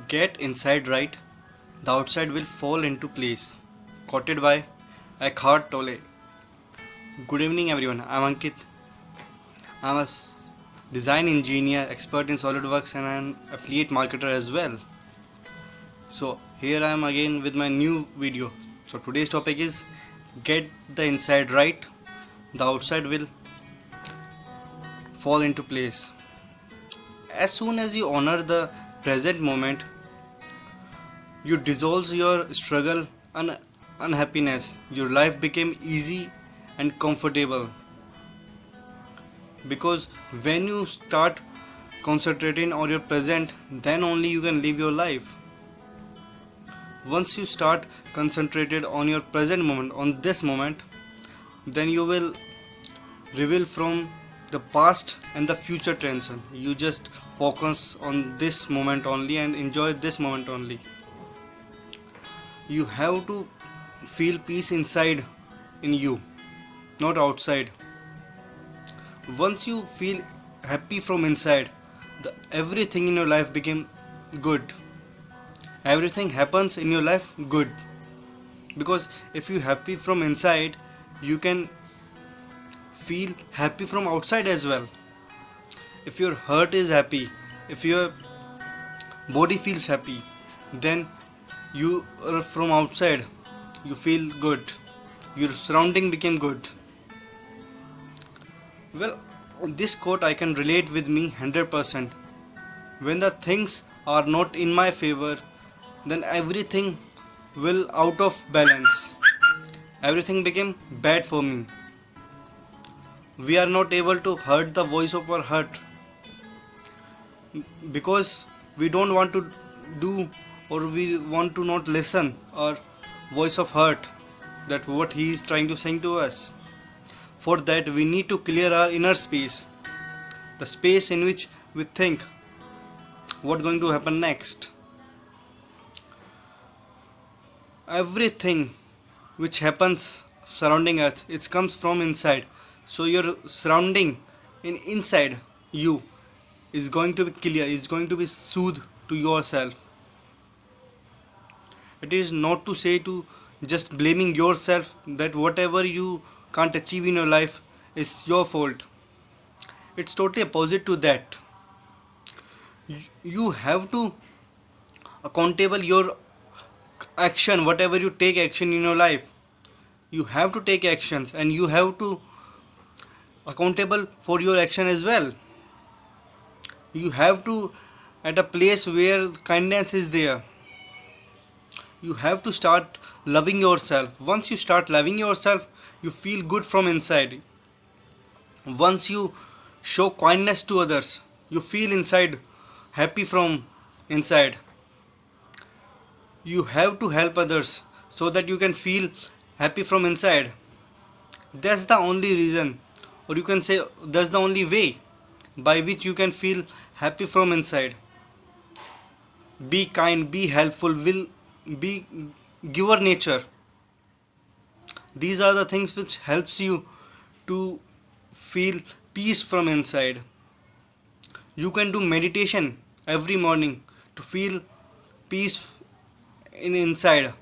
Get inside right, the outside will fall into place. Quoted by Eckhart Tolle. Good evening, everyone. I'm Ankit. I'm a design engineer, expert in SolidWorks, and an affiliate marketer as well. So, here I am again with my new video. So, today's topic is get the inside right, the outside will fall into place. As soon as you honor the present moment, you dissolve your struggle and unhappiness. Your life became easy and comfortable. Because when you start concentrating on your present, then only you can live your life. Once you start concentrated on your present moment, on this moment, then you will reveal from the past and the future tension. You just focus on this moment only and enjoy this moment only. You have to feel peace inside in you, not outside. Once you feel happy from inside, everything in your life became good. Everything happens in your life good. Because if you happy from inside, you can feel happy from outside as well. If your heart is happy, if your body feels happy, then you are from outside, you feel good. Your surrounding became good. Well, this quote I can relate with me 100%. When the things are not in my favor, then everything will out of balance. Everything became bad for me. We are not able to hear the voice of our heart because we don't want to do, or we want to not listen our voice of heart, that what he is trying to sing to us. For that we need to clear our inner space, the space in which we think what going to happen next. Everything which happens surrounding us, it comes from inside. So your surrounding inside you is going to be clear, is going to be soothed to yourself. It is not to say to just blaming yourself that whatever you can't achieve in your life is your fault. It's totally opposite to that. You have to accountable your action. Whatever you take action in your life, you have to take actions, and you have to accountable for your action as well. You have to at a place where kindness is there. You have to start loving yourself. Once you start loving yourself, you feel good from inside. Once you show kindness to others, you feel inside happy from inside. You have to help others so that you can feel happy from inside. That's the only reason, or you can say that's the only way by which you can feel happy from inside. Be kind, be helpful, will be giver nature. These are the things which helps you to feel peace from inside. You can do meditation every morning to feel peace in inside.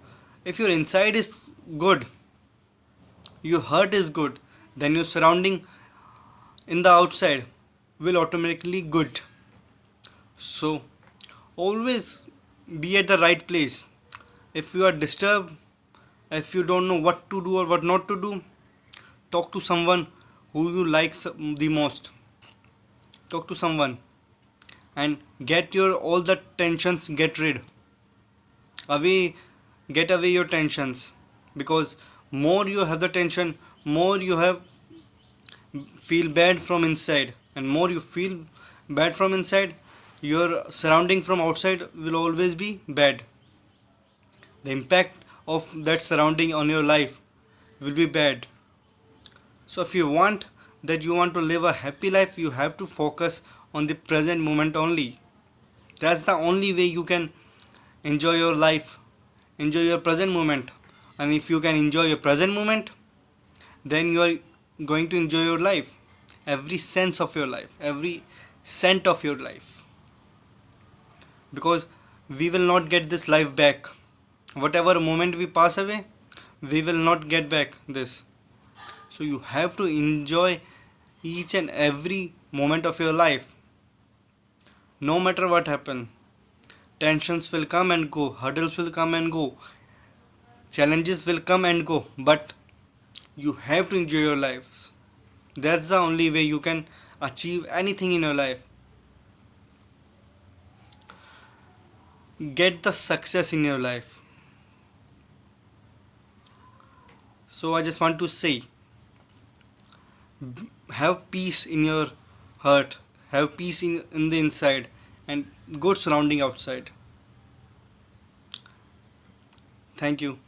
If your inside is good, your heart is good, then your surrounding in the outside will automatically good. So always be at the right place. If you are disturbed, if you don't know what to do or what not to do, talk to someone who you like the most. Talk to someone and get your all the tensions, get rid away, get away your tensions. Because more you have the tension, more you have feel bad from inside, and more you feel bad from inside, your surrounding from outside will always be bad. The impact of that surrounding on your life will be bad. So if you want to live a happy life, you have to focus on the present moment only. That's the only way you can enjoy your life, enjoy your present moment. And if you can enjoy your present moment, then you are going to enjoy your life, every sense of your life, every scent of your life. Because we will not get this life back. Whatever moment we pass away, we will not get back this. So you have to enjoy each and every moment of your life. No matter what happen, tensions will come and go, hurdles will come and go, challenges will come and go, but you have to enjoy your lives. That's the only way you can achieve anything in your life. Get the success in your life. So I just want to say, have peace in your heart, have peace in the inside, and good surrounding outside. Thank you.